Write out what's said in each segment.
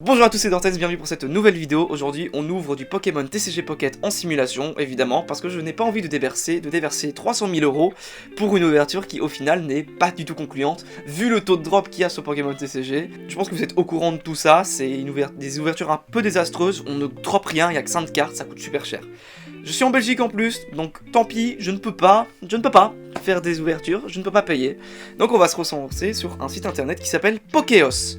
Bonjour à tous, c'est Dortex, bienvenue pour cette nouvelle vidéo. Aujourd'hui, on ouvre du Pokémon TCG Pocket en simulation, évidemment, parce que je n'ai pas envie de déverser 300 000 € pour une ouverture qui, au final, n'est pas du tout concluante. Vu le taux de drop qu'il y a sur Pokémon TCG, je pense que vous êtes au courant de tout ça. C'est des ouvertures un peu désastreuses, on ne drop rien, il n'y a que 5 cartes, ça coûte super cher. Je suis en Belgique en plus, donc tant pis, je ne peux pas faire des ouvertures, je ne peux pas payer. Donc on va se recentrer sur un site internet qui s'appelle Pokéos.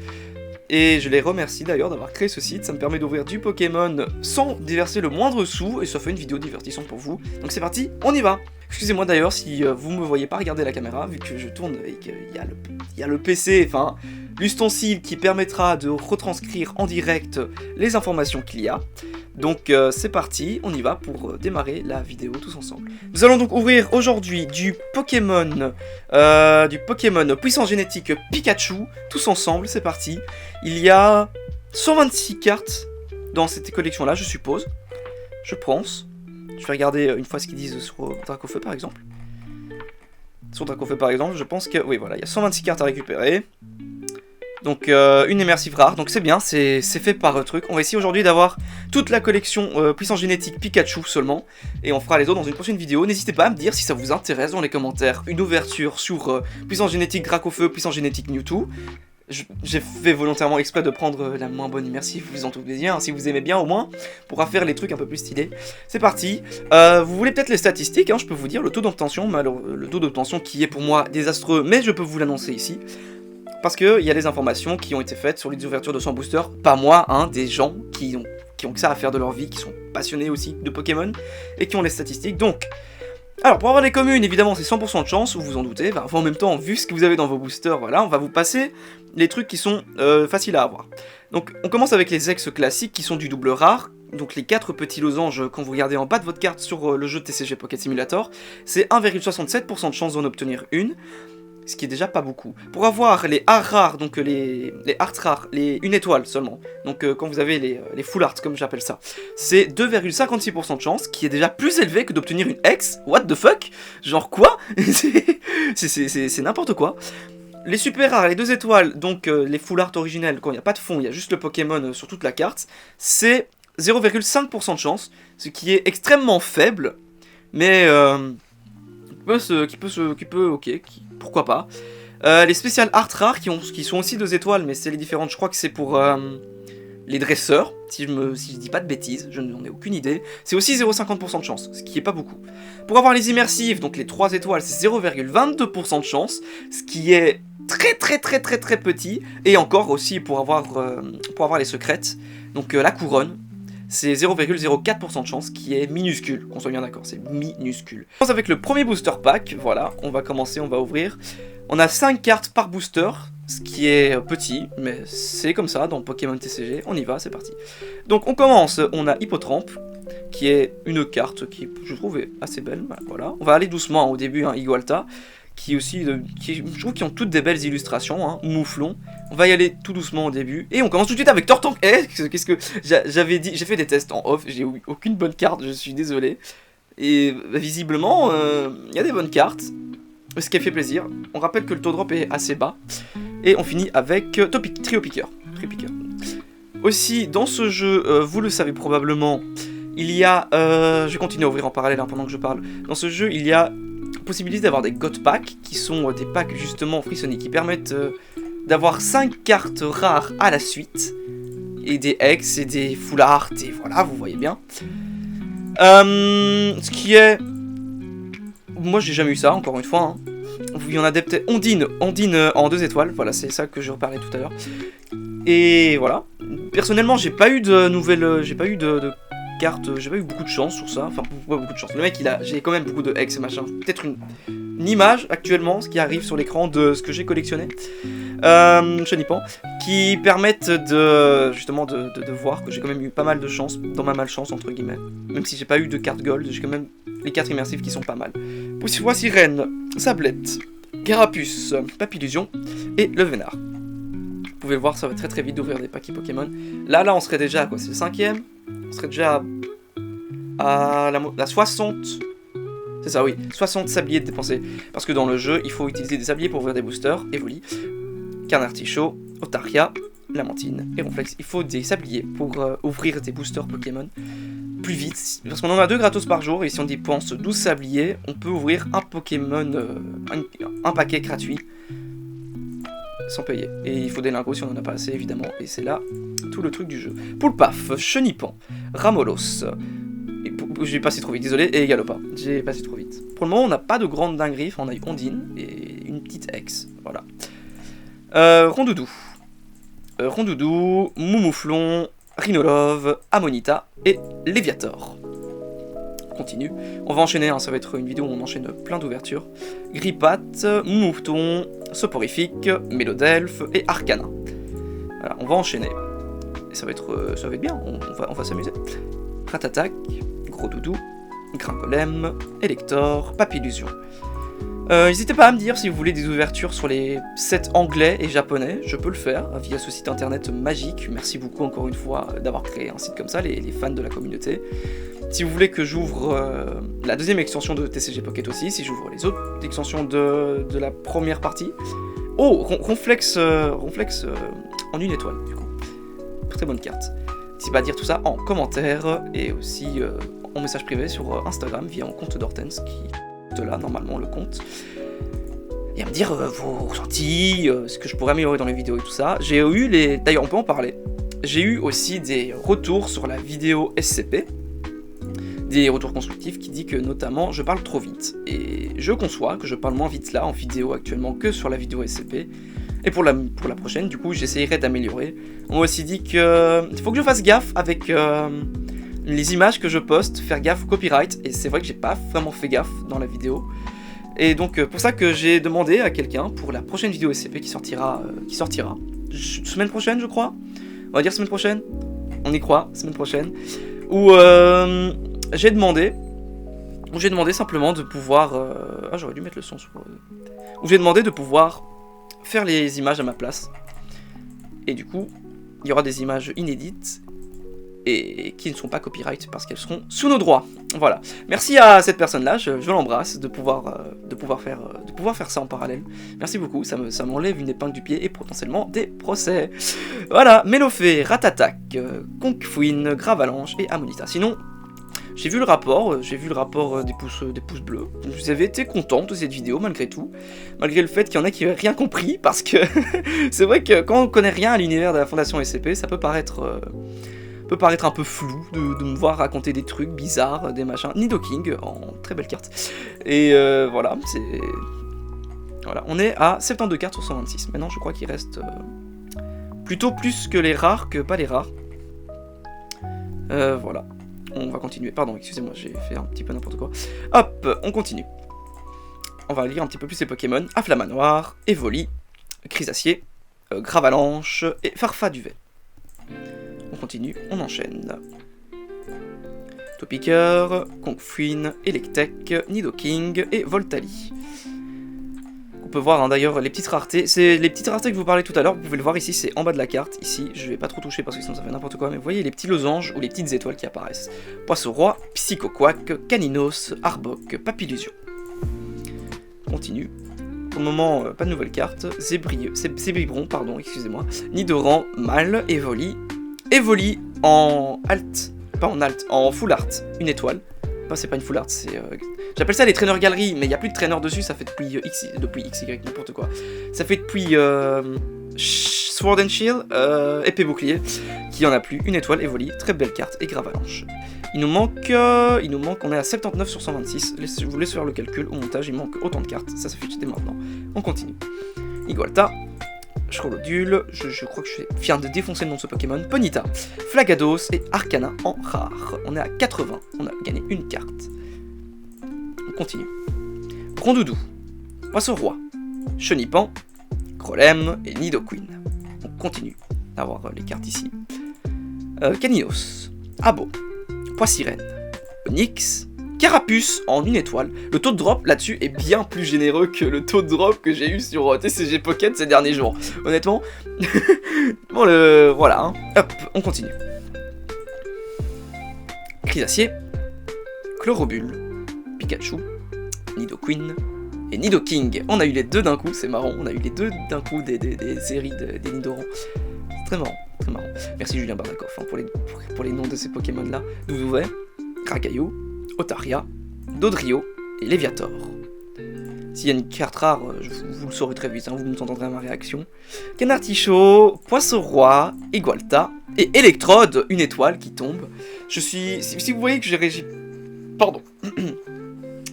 Et je les remercie d'ailleurs d'avoir créé ce site, ça me permet d'ouvrir du Pokémon sans déverser le moindre sou, et ça fait une vidéo divertissante pour vous. Donc c'est parti, on y va. Excusez-moi d'ailleurs si vous me voyez pas regarder la caméra, vu que je tourne et qu'il y a le PC, enfin l'ustensile qui permettra de retranscrire en direct les informations qu'il y a. Donc c'est parti, on y va pour démarrer la vidéo tous ensemble. Nous allons donc ouvrir aujourd'hui du Pokémon puissance génétique Pikachu, tous ensemble, c'est parti. Il y a 126 cartes dans cette collection là, je suppose, je pense. Je vais regarder une fois ce qu'ils disent sur Dracofeu par exemple. Sur Dracofeu par exemple, je pense que, oui voilà, il y a 126 cartes à récupérer. Donc une immersive rare, donc c'est bien, c'est fait par truc. On va essayer aujourd'hui d'avoir toute la collection puissance génétique Pikachu seulement. Et on fera les autres dans une prochaine vidéo. N'hésitez pas à me dire si ça vous intéresse dans les commentaires. Une ouverture sur puissance génétique Dracofeu, puissance génétique Mewtwo. J'ai fait volontairement exprès de prendre la moins bonne immersive, vous en doutez bien, si vous aimez bien au moins, on pourra faire les trucs un peu plus stylés. C'est parti, vous voulez peut-être les statistiques, hein, je peux vous dire le taux d'obtention, le taux d'obtention qui est pour moi désastreux, mais je peux vous l'annoncer ici. Parce qu'il y a des informations qui ont été faites sur les ouvertures de 100 boosters, pas moi, hein, des gens qui ont que ça à faire de leur vie, qui sont passionnés aussi de Pokémon, et qui ont les statistiques, donc... Alors, pour avoir les communes, évidemment, c'est 100% de chance, vous vous en doutez. Enfin, en même temps, vu ce que vous avez dans vos boosters, voilà, on va vous passer les trucs qui sont faciles à avoir. Donc, on commence avec les ex classiques qui sont du double rare. Donc, les 4 petits losanges, quand vous regardez en bas de votre carte sur le jeu TCG Pocket Simulator, c'est 1,67% de chance d'en obtenir une. Ce qui est déjà pas beaucoup. Pour avoir les art rares, donc les art rares, les 1 étoile seulement, donc quand vous avez les full art comme j'appelle ça, c'est 2,56% de chance, qui est déjà plus élevé que d'obtenir une X. What the fuck? Genre quoi? C'est n'importe quoi. Les super rares, les 2 étoiles, donc les full art originels, quand il n'y a pas de fond, il y a juste le Pokémon sur toute la carte, c'est 0,5% de chance, ce qui est extrêmement faible, mais pourquoi pas. Les spéciales art rares qui sont aussi 2 étoiles, mais c'est les différentes, je crois que c'est pour les dresseurs, si je dis pas de bêtises, je n'en ai aucune idée. C'est aussi 0,50% de chance, ce qui est pas beaucoup. Pour avoir les immersives, donc les 3 étoiles, c'est 0,22% de chance, ce qui est très petit, et encore aussi pour avoir les secrètes, donc la couronne, c'est 0,04% de chance, qui est minuscule, qu'on soit bien d'accord, c'est minuscule. On commence avec le premier booster pack, voilà, on va commencer, on va ouvrir. On a 5 cartes par booster, ce qui est petit, mais c'est comme ça dans Pokémon TCG, on y va, c'est parti. Donc on commence, on a Hippotrampe, qui est une carte qui, je trouve, est assez belle, voilà. On va aller doucement, hein, au début, hein, Igualta, qui aussi, je trouve qu'ils ont toutes des belles illustrations, hein, Mouflon. On va y aller tout doucement au début, et on commence tout de suite avec Tortank. Qu'est-ce que j'avais dit, j'ai fait des tests en off, j'ai eu aucune bonne carte, je suis désolé. Et visiblement, il y a des bonnes cartes, ce qui fait plaisir. On rappelle que le taux de drop est assez bas, et on finit avec Trio Piqueur. Aussi, dans ce jeu, vous le savez probablement, il y a, je vais continuer à ouvrir en parallèle hein, pendant que je parle. Dans ce jeu, il y a possibilité d'avoir des God Packs, qui sont des packs justement frissonnés, qui permettent d'avoir 5 cartes rares à la suite, et des X et des full art, et voilà, vous voyez bien. Ce qui est... Moi j'ai jamais eu ça, encore une fois, hein. Il y en a des peut-être... Ondine en 2 étoiles, voilà, c'est ça que je reparlais tout à l'heure. Et voilà. Personnellement, j'ai pas eu de nouvelles... J'ai pas eu de cartes, j'ai pas eu beaucoup de chance sur ça, enfin beaucoup de chance. Le mec j'ai quand même beaucoup de X et machin. Peut-être une image actuellement, ce qui arrive sur l'écran de ce que j'ai collectionné. Chenipan, qui permettent justement de voir que j'ai quand même eu pas mal de chance dans ma malchance entre guillemets. Même si j'ai pas eu de carte gold, j'ai quand même les 4 immersives qui sont pas mal. Voici Reine, Sablette, Carapuce, Papillusion et le Vénard. Vous pouvez le voir, ça va très vite d'ouvrir des paquets Pokémon. Là on serait déjà à quoi? C'est le 5ème. On serait déjà à la 60. C'est ça, oui, 60 sabliers de dépenser. Parce que dans le jeu, il faut utiliser des sabliers pour ouvrir des boosters. Evoli, Canartichaud, Otaria, Lamantine et Ronflex. Il faut des sabliers pour ouvrir des boosters Pokémon plus vite. Parce qu'on en a 2 gratos par jour et si on dépense 12 sabliers, on peut ouvrir un Pokémon, un paquet gratuit sans payer. Et il faut des lingots si on en a pas assez évidemment. Et c'est là tout le truc du jeu. Poulpaf, Chenipan, Ramolos. J'ai passé trop vite, désolé, et Galopa. J'ai passé trop vite. Pour le moment, on n'a pas de grande dinguerie. Enfin, on a eu Ondine et une petite ex. Voilà. Rondoudou. Moumouflon, Rhinolove, Amonita et Léviator. On continue. On va enchaîner, hein, ça va être une vidéo où on enchaîne plein d'ouvertures. Grippat, Moumouton, Soporifique, Mélodelphe et Arcana. Voilà, on va enchaîner. Et ça va être bien, on va s'amuser. Ratatac, Gros Doudou, Gringolem, Elector, Papillusion. N'hésitez pas à me dire si vous voulez des ouvertures sur les sets anglais et japonais, je peux le faire via ce site internet magique. Merci beaucoup encore une fois d'avoir créé un site comme ça, les fans de la communauté. Si vous voulez que j'ouvre la deuxième extension de TCG Pocket aussi, si j'ouvre les autres extensions de la première partie. Oh, Ronflex en 1 étoile du coup. Très bonne carte. N'hésitez pas à dire tout ça en commentaire et aussi en message privé sur Instagram via mon compte d'Hortense qui est là normalement le compte. Et à me dire vos ressentis, ce que je pourrais améliorer dans les vidéos et tout ça. J'ai eu d'ailleurs on peut en parler. J'ai eu aussi des retours sur la vidéo SCP. Des retours constructifs qui dit que notamment je parle trop vite. Et je conçois que je parle moins vite là en vidéo actuellement que sur la vidéo SCP. Et pour la prochaine, du coup, j'essayerai d'améliorer. On m'a aussi dit que il faut que je fasse gaffe avec les images que je poste, faire gaffe au copyright. Et c'est vrai que j'ai pas vraiment fait gaffe dans la vidéo. Et donc pour ça que j'ai demandé à quelqu'un pour la prochaine vidéo SCP qui sortira semaine prochaine, je crois. On va dire semaine prochaine. On y croit, semaine prochaine. Où j'ai demandé simplement de pouvoir... Ah, j'aurais dû mettre le son sur... Où j'ai demandé de pouvoir faire les images à ma place. Et du coup, il y aura des images inédites et qui ne sont pas copyright parce qu'elles seront sous nos droits. Voilà. Merci à cette personne-là, je l'embrasse de pouvoir faire ça en parallèle. Merci beaucoup, ça m'enlève une épingle du pied et potentiellement des procès. Voilà, Mélofée, Ratatac, Conquefouine, Gravalanche et Amonita. Sinon, j'ai vu le rapport des pouces bleus. Vous avez été content de cette vidéo malgré tout, malgré le fait qu'il y en a qui n'avaient rien compris, parce que c'est vrai que quand on connaît rien à l'univers de la Fondation SCP, ça peut paraître un peu flou de me voir raconter des trucs bizarres, des machins. Nidoking, en très belle carte. Et voilà, on est à 72 cartes sur 126. Maintenant, je crois qu'il reste plutôt plus que les rares que pas les rares. Voilà. On va continuer, pardon, excusez-moi, j'ai fait un petit peu n'importe quoi. Hop, on continue. On va lire un petit peu plus les Pokémon. Afflamanoir, Evoli, Chrysacier, Gravalanche et Farfaduvet. On continue, on enchaîne. Topiqueur, Conquefouine, Electek, Nidoking et Voltali. On peut voir hein, d'ailleurs les petites raretés. C'est les petites raretés que je vous parlais tout à l'heure. Vous pouvez le voir ici, c'est en bas de la carte. Ici, je vais pas trop toucher parce que sinon ça fait n'importe quoi. Mais vous voyez les petits losanges ou les petites étoiles qui apparaissent. Poisson-roi, Psychoquack, Caninos, Arbok, Papillusion. On continue. Pour le moment, pas de nouvelles cartes. Zébibron, pardon, excusez-moi. Nidoran, Mal, Evoli. Evoli en alt. Pas en alt, en full art. Une étoile. Enfin, c'est pas une full art, c'est... J'appelle ça les traîneurs galeries, mais il n'y a plus de traîneurs dessus, ça fait depuis XY, n'importe quoi. Ça fait depuis Sword and Shield, épée bouclier, qui en a plus, une étoile, Evoli, très belle carte, et Gravalanche. Il nous manque, on est à 79 sur 126, je vous laisse faire le calcul, au montage il manque autant de cartes, ça s'affiche dès maintenant. On continue. Igualta, Schrolodule, je crois que je viens de défoncer le nom de ce Pokémon, Ponyta, Flagados et Arcana en rare. On est à 80, on a gagné une carte. On continue. Rondoudou, Poisson-roi, Chenipan, Grolem et Nidoqueen. On continue d'avoir les cartes ici. Caninos, Abo, Poissirène, Onyx, Carapuce en une étoile. Le taux de drop là-dessus est bien plus généreux que le taux de drop que j'ai eu sur TCG Pocket ces derniers jours. Honnêtement, bon voilà. Hein. Hop, on continue. Chrysacier, Chlorobule, Pikachu, Nidoqueen et Nidoking. On a eu les deux d'un coup, c'est marrant. On a eu les deux d'un coup des séries des Nidoran. Très marrant, très marrant. Merci Julien Bardakov hein, pour les noms de ces Pokémon-là. Doudouvet, Krakayu, Otaria, Dodrio et Léviator. S'il y a une carte rare, vous le saurez très vite, hein, vous m'entendrez à ma réaction. Canartichaud, Poisson-Roi, Igualta et Electrode, une étoile qui tombe. Si vous voyez que j'ai réagi... Pardon.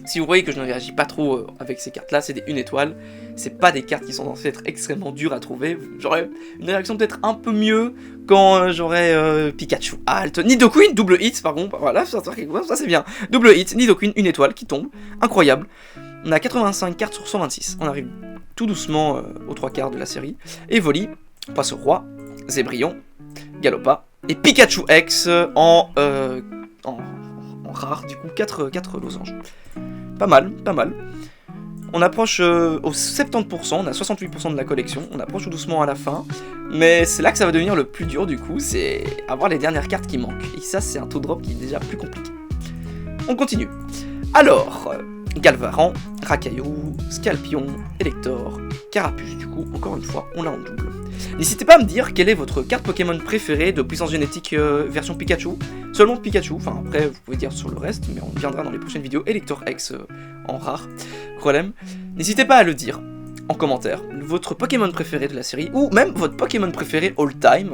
Si vous voyez que je ne réagis pas trop avec ces cartes-là, c'est des 1 étoile. C'est pas des cartes qui sont censées être extrêmement dures à trouver. J'aurais une réaction peut-être un peu mieux quand j'aurais Pikachu Alt. Nidoqueen, double hit, pardon. Voilà, ça c'est bien. Double hit, Nidoqueen, 1 étoile qui tombe. Incroyable. On a 85 cartes sur 126. On arrive tout doucement aux 3 quarts de la série. Evoli, Poisson-Roi, Zébrion, Galopa et Pikachu X en rare, du coup 4 losanges. Pas mal, pas mal. On approche aux 70%, on a 68% de la collection, on approche tout doucement à la fin. Mais c'est là que ça va devenir le plus dur du coup, c'est avoir les dernières cartes qui manquent. Et ça c'est un taux drop qui est déjà plus compliqué. On continue. Alors, Galvaran, Rakayu, Scalpion, Elector, Carapuce du coup, encore une fois, on l'a en double. N'hésitez pas à me dire quelle est votre carte Pokémon préférée de puissance génétique version Pikachu. Seulement Pikachu, enfin après vous pouvez dire sur le reste, mais on viendra dans les prochaines vidéos. Elector X en rare, problème. N'hésitez pas à le dire en commentaire, votre Pokémon préféré de la série, ou même votre Pokémon préféré all time.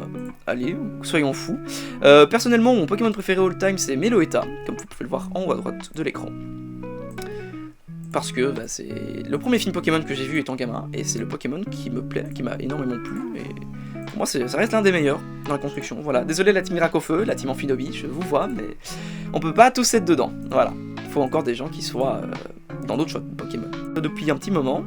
Allez, soyons fous. Personnellement, mon Pokémon préféré all time c'est Meloetta, comme vous pouvez le voir en haut à droite de l'écran. Parce que bah, c'est le premier film Pokémon que j'ai vu étant gamin, et c'est le Pokémon qui me plaît, qui m'a énormément plu, et pour moi ça reste l'un des meilleurs dans la construction. Voilà, désolé la team Miracofeu, la team Amphinobi, je vous vois, mais on peut pas tous être dedans, voilà. Il faut encore des gens qui soient dans d'autres choix de Pokémon. Depuis un petit moment,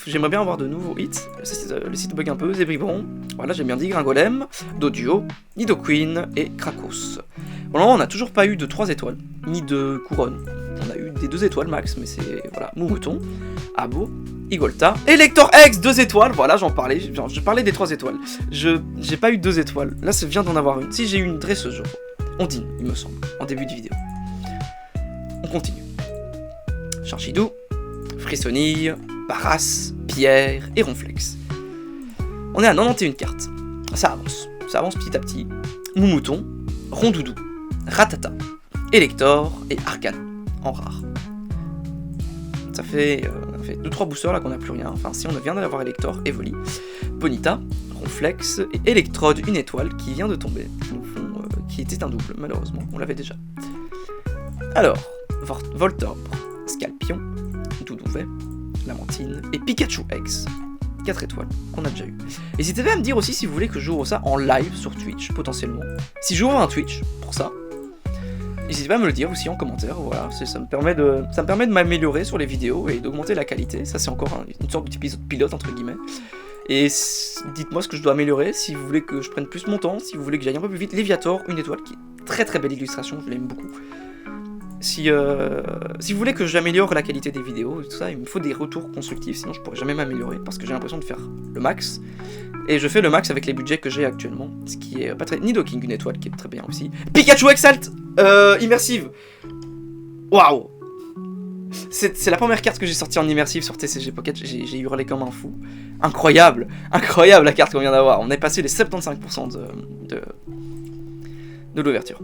j'aimerais bien avoir de nouveaux hits, le site bug un peu, Zébribon, voilà j'ai bien dit, Gringolem, Doduo, Nidoqueen et Krakos. Pour le moment on n'a toujours pas eu de 3 étoiles, ni de couronne. On a eu des 2 étoiles max, mais c'est, voilà, Moumouton, Abo, Igolta, Elector X, 2 étoiles, voilà, j'en parlais, je parlais des 3 étoiles. J'ai pas eu 2 étoiles, là, ça vient d'en avoir une. Si j'ai eu une dresseuse, Ondine, il me semble, en début de vidéo. On continue. Charchidou, Frissonille, Paras, Pierre et Ronflex. On est à 91 cartes. Ça avance petit à petit. Moumouton, Rondoudou, Ratata, Elector et Arcana. En rare. Ça fait 2-3 boosters là qu'on n'a plus rien. Enfin, si on vient d'avoir Elector, Evoli, Bonita, Ronflex et Electrode, une étoile qui vient de tomber. Qui était un double, malheureusement. On l'avait déjà. Alors, Voltorb, Scalpion, Doudouvet, Lamentine et Pikachu X. 4 étoiles qu'on a déjà eu. N'hésitez pas à me dire aussi si vous voulez que j'ouvre ça en live sur Twitch, potentiellement. Si j'ouvre un Twitch pour ça, n'hésitez pas à me le dire aussi en commentaire, voilà, ça me permet de m'améliorer sur les vidéos et d'augmenter la qualité, ça c'est encore une sorte d'épisode pilote entre guillemets. Et dites-moi ce que je dois améliorer, si vous voulez que je prenne plus mon temps, si vous voulez que j'aille un peu plus vite. Léviator, une étoile, qui est très très belle illustration, je l'aime beaucoup. Si vous voulez que j'améliore la qualité des vidéos et tout ça, il me faut des retours constructifs, sinon je pourrais jamais m'améliorer, parce que j'ai l'impression de faire le max. Et je fais le max avec les budgets que j'ai actuellement, ce qui est pas très... Nidoking, une étoile, qui est très bien aussi. Pikachu Exalt immersive. Waouh. C'est la première carte que j'ai sortie en immersive sur TCG Pocket, j'ai hurlé comme un fou. Incroyable, incroyable la carte qu'on vient d'avoir. On est passé les 75% de l'ouverture.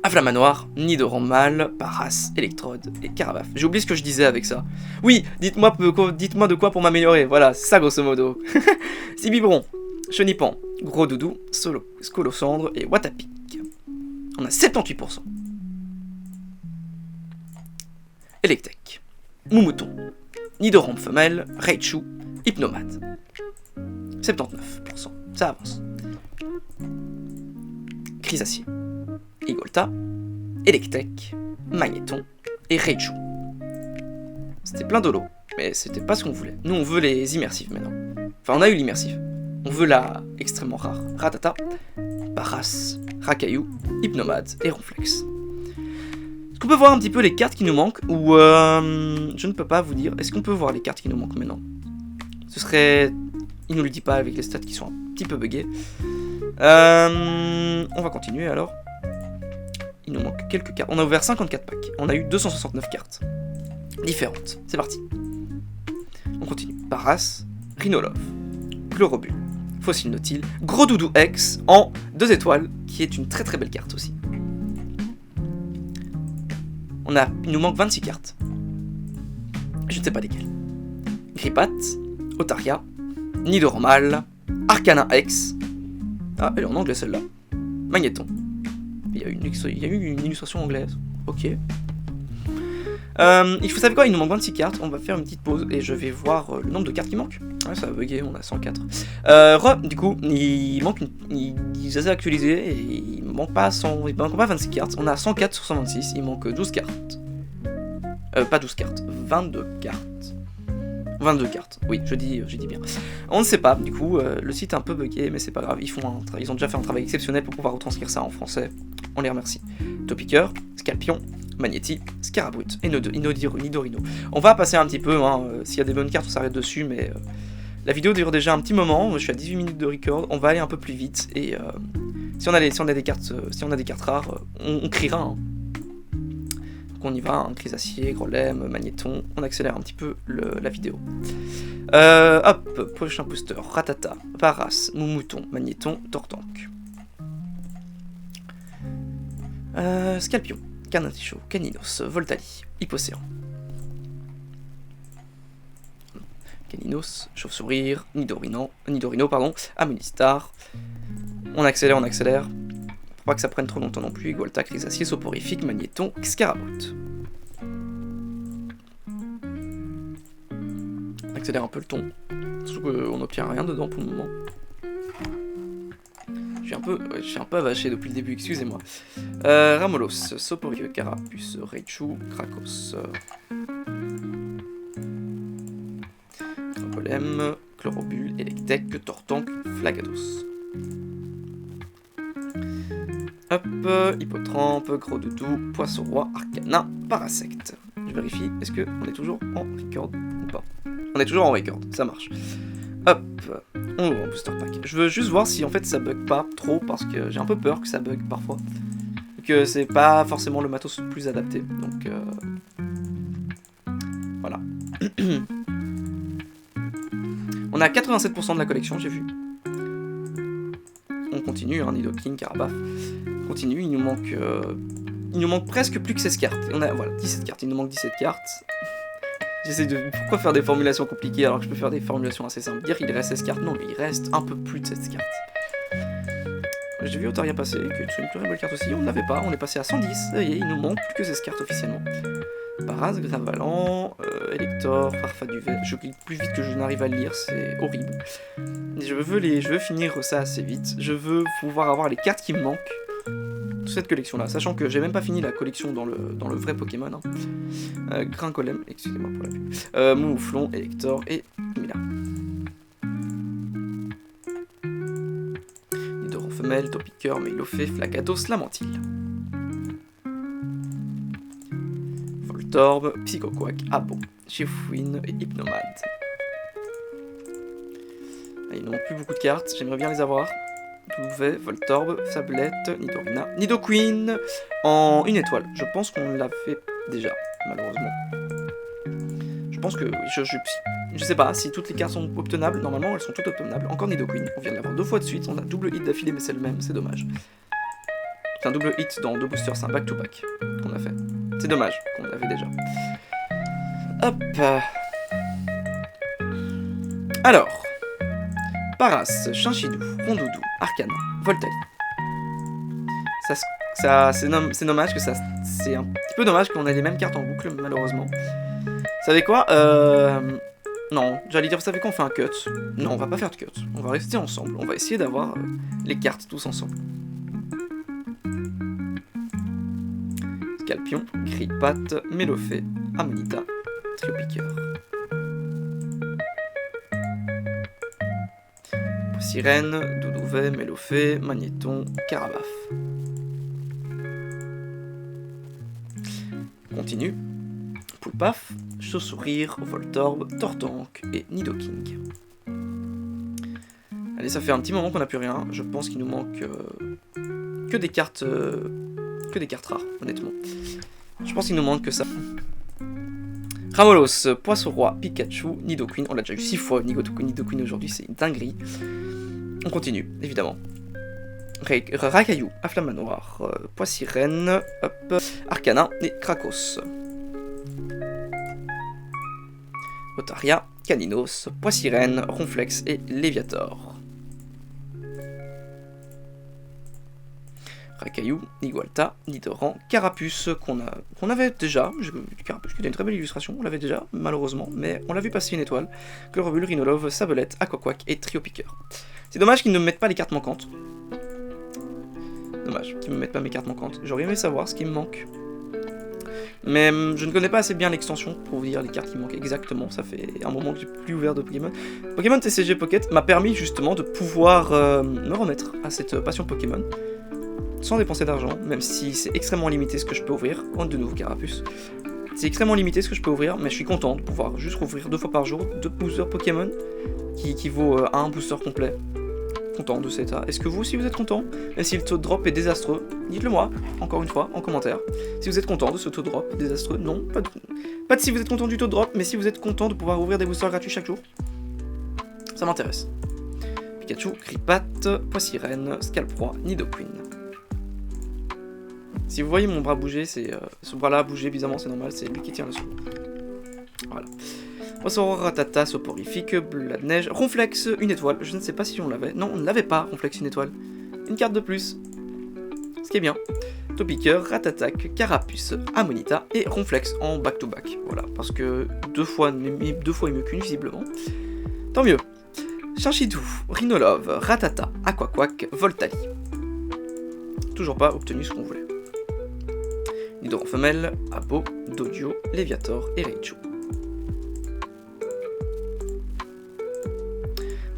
Afflamanoir, Nidoran-Mâle, Paras, Electrode et Carabaf. J'ai oublié ce que je disais avec ça. Oui, dites-moi de quoi pour m'améliorer. Voilà, c'est ça grosso modo. Sibibron, Chenipan, Gros Doudou, Scolocendre et Watapik. On a 78%. Electek, Moumouton, Nidoran femelle, Raichu, Hypnomate. 79%. Ça avance. Chrysacier, Igolta, Electek, Magnéton et Raichu. C'était plein de lots, mais c'était pas ce qu'on voulait. Nous on veut les immersives maintenant. Enfin on a eu l'immersive. On veut la extrêmement rare. Ratata, Paras, Rakayu, Hypnomate et Ronflex. Est-ce qu'on peut voir un petit peu les cartes qui nous manquent ou je ne peux pas vous dire. Est-ce qu'on peut voir les cartes qui nous manquent maintenant? Ce serait... Il nous le dit pas avec les stats qui sont un petit peu buggées. On va continuer alors. Il nous manque quelques cartes. On a ouvert 54 packs. On a eu 269 cartes. Différentes. C'est parti. On continue. Paras, Rhinolove, Chlorobule, Fossile Nautile, Gros Doudou X en 2 étoiles, qui est une très très belle carte aussi. Il nous manque 26 cartes. Je ne sais pas lesquelles. Gripat, Otaria, Nidormal, Arcana X. Ah, elle est en anglais celle-là. Magnéton. Il y a eu une illustration anglaise. Ok. Vous savez quoi, il nous manque 26 cartes, on va faire une petite pause et je vais voir le nombre de cartes qui manquent. Ouais, ça a bugué, on a 104. Du coup, il est assez actualisé et il manque pas 26 cartes, on a 104 sur 126, il manque 12 cartes. Pas 12 cartes, 22 cartes. 22 cartes, oui, je dis bien. On ne sait pas, du coup, le site est un peu bugué, mais c'est pas grave, ils ont déjà fait un travail exceptionnel pour pouvoir retranscrire ça en français. On les remercie. Topiqueur, Scalpion, Magnéti, Scarabrut et Nidorino. On va passer un petit peu, s'il y a des bonnes cartes, on s'arrête dessus, mais la vidéo dure déjà un petit moment, je suis à 18 minutes de record, on va aller un peu plus vite, et si on a des cartes rares, on criera. Donc on y va, Chrysacier, Grolem, Magnéton, on accélère un petit peu la vidéo. Hop, prochain booster, Ratata, Paras, Moumouton, Magnéton, Tortank. Scalpion, Carnaticho, Caninos, Voltali, Hippocéan. Caninos, Chauve-Sourire, Nidorino, Amonistar. On accélère. Pour pas que ça prenne trop longtemps non plus. Golta, Chrysacier, Soporifique, Magnéton, Scarabrut. On accélère un peu le ton. Surtout qu'on n'obtient rien dedans pour le moment. Je suis un peu avaché depuis le début, excusez-moi. Ramolos, Soporifique, Carapuce, Raichu, Krakos. Golem, Chlorobule, Electek, Tortank, Flagados. Hop, Hippotrampe, Gros Doudou, Poisson Roi, Arcana, Parasect. Je vérifie, est-ce qu'on est toujours en record ou pas? On est toujours en record, ça marche. Hop, on ouvre un booster pack. Je veux juste voir si en fait ça bug pas trop, parce que j'ai un peu peur que ça bug parfois. Que c'est pas forcément le matos le plus adapté, donc voilà. On a 87% de la collection, j'ai vu. On continue, Nidoking, Carabaf. On continue, il nous manque presque plus que 16 cartes. On a, voilà, 17 cartes, il nous manque 17 cartes. J'essaie de... Pourquoi faire des formulations compliquées alors que je peux faire des formulations assez simples? Dire qu'il reste 16 cartes, non, mais il reste un peu plus de 16 cartes. J'ai vu Otaria passer, que c'est une très belle carte aussi, on ne l'avait pas, on est passé à 110, ça y est, il nous manque plus que 16 cartes officiellement. Paras, Gravalan, Elector, Farfaduvet, je clique plus vite que je n'arrive à le lire, c'est horrible. Je veux finir ça assez vite, je veux pouvoir avoir les cartes qui me manquent, toute cette collection-là, sachant que j'ai même pas fini la collection dans le vrai Pokémon. Grincolem, excusez-moi pour la vue, Mouflon, Elector et Mila. Nidoran femelle, Topiqueur, Melofée, Flagados, Lamantille. Voltorb, Psychoquack, Abo, Chifouine et Hypnomade. Il ne manque plus beaucoup de cartes, j'aimerais bien les avoir. Douvet, Voltorb, Sablette, Nidorina, Nidoqueen en 1 étoile. Je pense qu'on l'a fait déjà, malheureusement. Je pense que... Je sais pas si toutes les cartes sont obtenables. Normalement, elles sont toutes obtenables. Encore Nidoqueen, on vient de l'avoir 2 fois de suite. On a double hit d'affilée, mais c'est le même, c'est dommage. C'est un double hit dans 2 boosters, c'est un back-to-back qu'on a fait. C'est dommage qu'on l'avait déjà. Hop. Alors... Paras, Chinchidou, Rondoudou, Arcana, Voltali. C'est dommage que ça... C'est un petit peu dommage qu'on ait les mêmes cartes en boucle, malheureusement. Vous savez quoi Non, j'allais dire, vous savez quoi, on fait un cut. Non, on va pas faire de cut. On va rester ensemble. On va essayer d'avoir les cartes tous ensemble. Scalpion, Gripat, Melofée, Amanita, Triopiqueur. Sirène, Doudouvet, Melofée, Magnéton, Carabaf. Continue. Poulpaf, Chauve-Sourire, Voltorb, Tortank et Nidoking. Allez, ça fait un petit moment qu'on n'a plus rien. Je pense qu'il nous manque que des cartes rares, honnêtement. Je pense qu'il nous manque que ça. Ramolos, Poisson Roi, Pikachu, Nidoqueen. On l'a déjà eu 6 fois, Nidoqueen aujourd'hui, c'est une dinguerie. On continue, évidemment. Racaillou, à Flamme Noire, Poissirène, hop, Arcana et Krakos. Otaria, Caninos, Poissirène, Ronflex et Léviator. Racaillou, Igualta, Nidoran, Carapuce qu'on avait déjà, Carapuce qui était une très belle illustration, on l'avait déjà, malheureusement, mais on l'a vu passer une étoile, Chlorobule, Rhinolove, Sabolette, Aquaquack et Trio Piqueur. C'est dommage qu'ils ne me mettent pas les cartes manquantes. Dommage qu'ils ne me mettent pas mes cartes manquantes, j'aurais aimé savoir ce qui me manque. Mais je ne connais pas assez bien l'extension pour vous dire les cartes qui manquent exactement, ça fait un moment que j'ai plus ouvert de Pokémon. Pokémon TCG Pocket m'a permis justement de pouvoir me remettre à cette passion Pokémon, sans dépenser d'argent, même si c'est extrêmement limité ce que je peux ouvrir. Oh, de nouveau Carapuce. C'est extrêmement limité ce que je peux ouvrir, mais je suis content de pouvoir juste rouvrir 2 fois par jour 2 boosters Pokémon, qui équivaut à un booster complet. Content de cet état. Est-ce que vous aussi vous êtes content? Et si le taux de drop est désastreux, dites-le moi, encore une fois, en commentaire. Si vous êtes content de ce taux de drop désastreux, non, pas de si vous êtes content du taux de drop, mais si vous êtes content de pouvoir ouvrir des boosters gratuits chaque jour. Ça m'intéresse. Pikachu, Gripat, Poissirène, Scalproie, Nidoqueen. Si vous voyez mon bras bouger, c'est ce bras-là bouger bizarrement, c'est normal, c'est lui qui tient le son. Voilà. Ressort, Ratata, Soporifique, Bleu de Neige, Ronflex, une étoile. Je ne sais pas si on l'avait. Non, on ne l'avait pas, Ronflex, une étoile. Une carte de plus. Ce qui est bien. Topiqueur, Ratatak, Carapuce, Ammonita et Ronflex en back-to-back. Voilà, parce que deux fois est mieux qu'une, visiblement. Tant mieux. Chinchidou, Rhinolove, Ratata, Aquaquack, Voltali. Toujours pas obtenu ce qu'on voulait. Nidoran femelle, Abo, Dodio, Léviator et Raichu.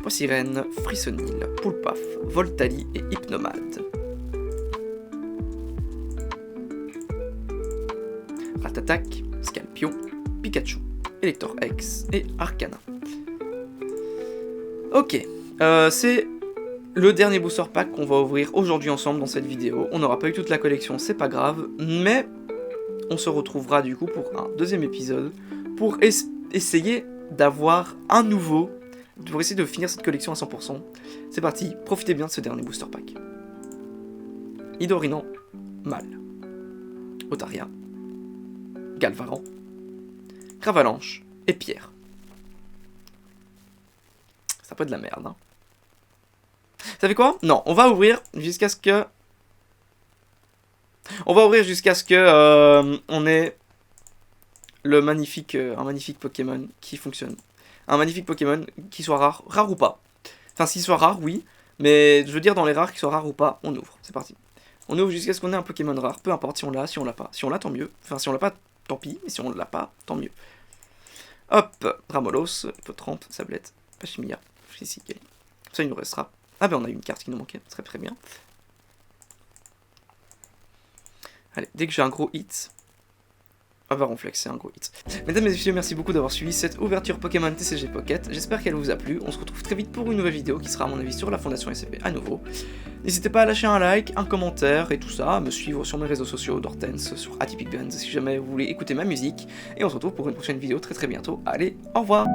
Poissirène, Frissonil, Poulpaf, Voltali et Hypnomade. Ratatak, Scalpion, Pikachu, Elector X et Arcana. Ok, c'est le dernier booster pack qu'on va ouvrir aujourd'hui ensemble dans cette vidéo. On n'aura pas eu toute la collection, c'est pas grave, mais on se retrouvera du coup pour un deuxième épisode pour essayer d'avoir un nouveau, pour essayer de finir cette collection à 100%. C'est parti, profitez bien de ce dernier booster pack. Hydorinan, Mal, Otaria, Galvaran, Cravalanche et Pierre. Ça peut être de la merde, hein. Ça fait quoi? Non, on va ouvrir jusqu'à ce que... on ait un magnifique Pokémon qui fonctionne. Un magnifique Pokémon qui soit rare. Rare ou pas. Enfin, s'il soit rare, oui. Mais je veux dire, dans les rares, qu'il soit rare ou pas, on ouvre. C'est parti. On ouvre jusqu'à ce qu'on ait un Pokémon rare. Peu importe si on l'a, si on l'a pas. Si on l'a, tant mieux. Enfin, si on l'a pas, tant pis. Mais si on l'a pas, tant mieux. Hop. Ramolos, Hippotrampe, Sablette, Pachimia, Frisique. Ça, il nous restera. Ah ben, on a eu une carte qui nous manquait. Très très bien. Allez, dès que j'ai un gros hit... Ah bah Ronflex, c'est un gros hit. Mesdames et messieurs, merci beaucoup d'avoir suivi cette ouverture Pokémon TCG Pocket. J'espère qu'elle vous a plu. On se retrouve très vite pour une nouvelle vidéo qui sera à mon avis sur la Fondation SCP à nouveau. N'hésitez pas à lâcher un like, un commentaire et tout ça, à me suivre sur mes réseaux sociaux d'Hortense, sur Atypic Guns si jamais vous voulez écouter ma musique. Et on se retrouve pour une prochaine vidéo très très bientôt. Allez, au revoir!